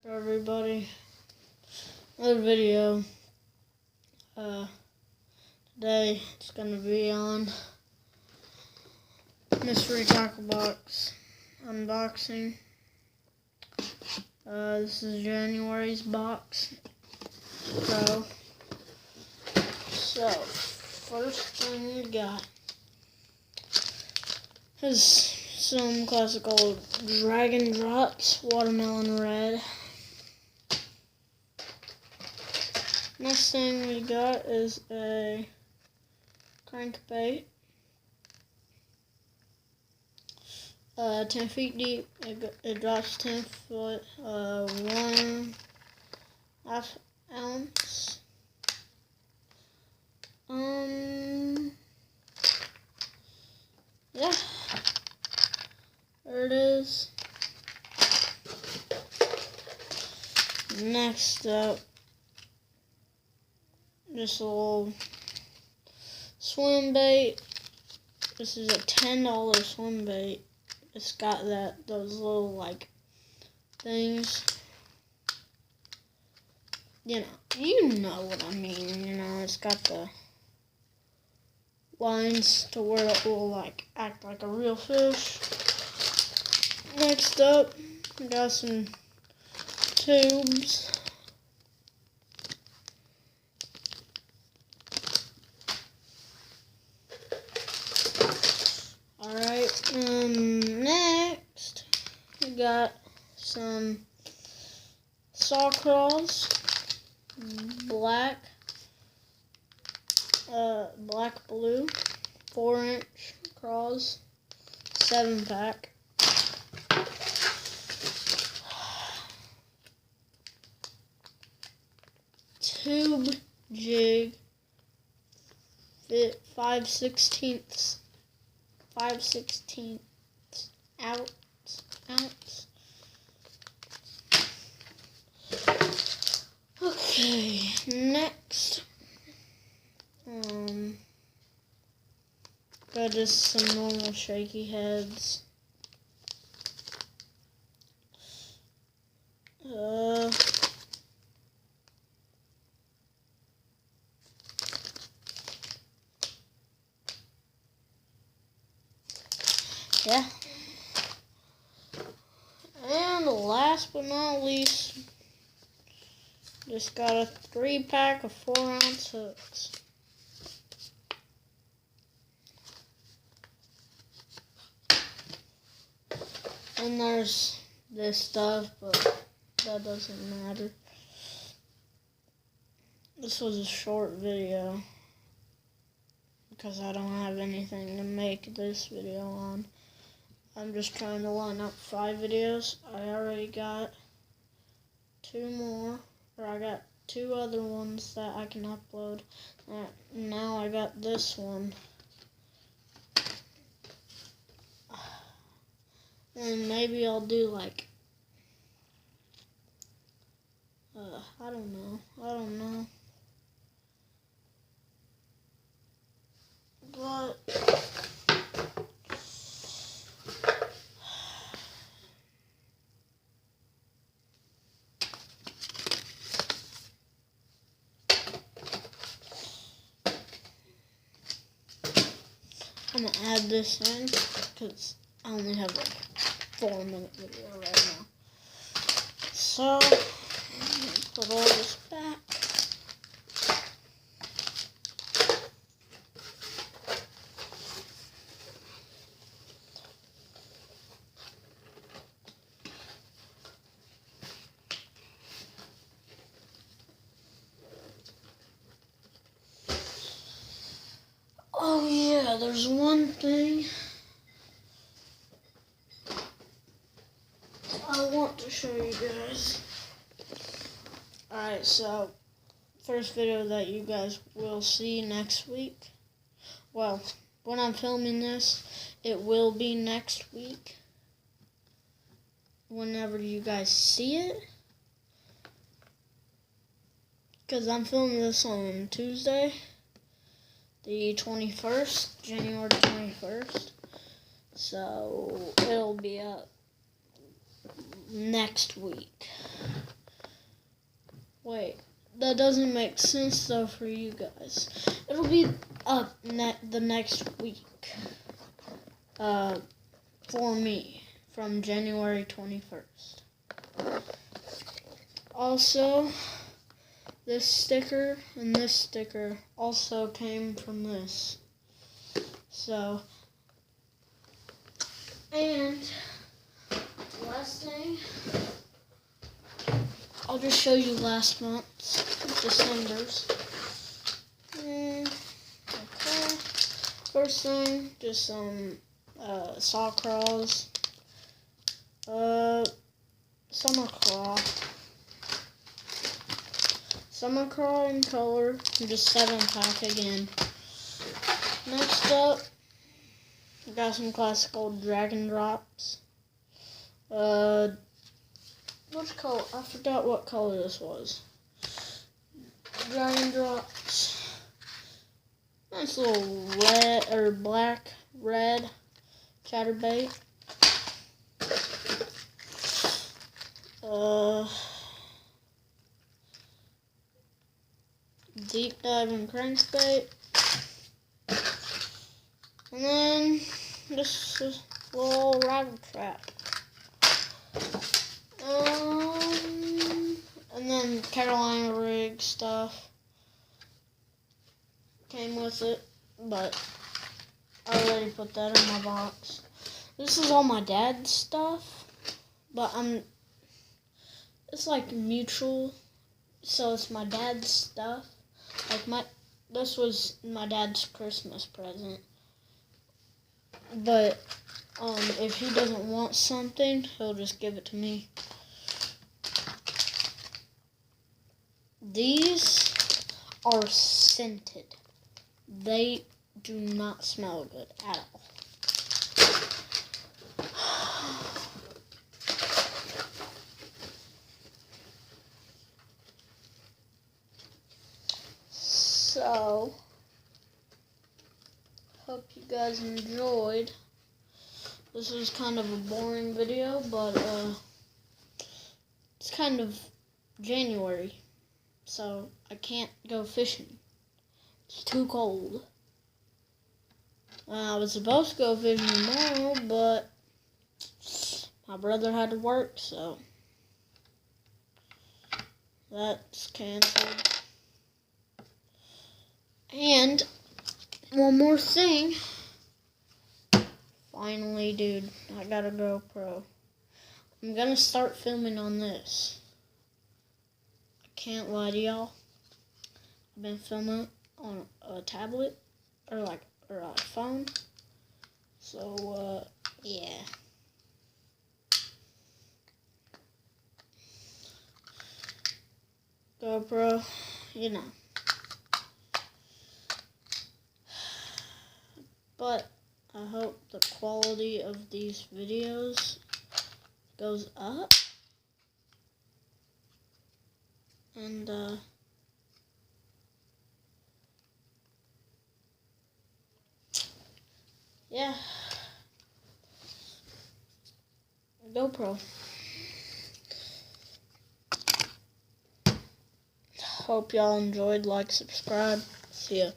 everybody. Another video. Today it's gonna be on Mystery Tackle Box unboxing. This is January's box. So first thing we got is some classic old Dragon Drops Watermelon Red. Next thing we got is a crankbait. 10 feet deep. It drops 10 foot. 1/2 ounce. Yeah. There it is. Next up, just a little swim bait. This is a $10 swim bait. It's got those little things. You know what I mean. It's got the lines to where it will act like a real fish. Next up, we got some tubes. Alright, next we got some saw crawls, black blue, 4-inch crawls, 7-pack. Tube jig, fit 5/16 ounce. Okay, next, got just some normal shaky heads. Yeah. And last but not least, just got a 3-pack of 4-ounce hooks. And there's this stuff, but that doesn't matter. This was a short video because I don't have anything to make this video on. I'm just trying to line up 5 videos. I already got 2 more, or I got 2 other ones that I can upload. Now I got this one. And maybe I'll do I don't know. But I'm gonna add this in because I only have 4-minute video right now. So put all this back. Oh yeah, there's one thing I want to show you guys. Alright, so first video that you guys will see next week. Well, when I'm filming this, it will be next week. Whenever you guys see it. Because I'm filming this on Tuesday, the 21st, January 21st. So it'll be up next week. Wait, that doesn't make sense though for you guys. It'll be up the next week. For me, from January 21st. Also, this sticker and this sticker also came from this. So, and last thing, I'll just show you last month's, December's. Okay. First thing, just some saw crawls. Summer Craw in color, just 7-pack again. Next up, we got some classic old Dragon Drops. Which color? I forgot what color this was. Dragon Drops. Nice little red or black, red chatterbait. Deep diving crankbait. And then this is a little rattle trap. And then Carolina rig stuff came with it, but I already put that in my box. This is all my dad's stuff, but it's like mutual, so it's my dad's stuff. Like this was my dad's Christmas present. But if he doesn't want something, he'll just give it to me. These are scented. They do not smell good at all. So, hope you guys enjoyed. This was kind of a boring video, but it's kind of January, so I can't go fishing. It's too cold. I was supposed to go fishing tomorrow, but my brother had to work, so that's canceled. And one more thing. Finally, dude, I got a GoPro. I'm gonna start filming on this. I can't lie to y'all. I've been filming on a tablet or a phone. So, yeah. GoPro, you know. But I hope the quality of these videos goes up. And, yeah. GoPro. Hope y'all enjoyed. Like, subscribe. See ya.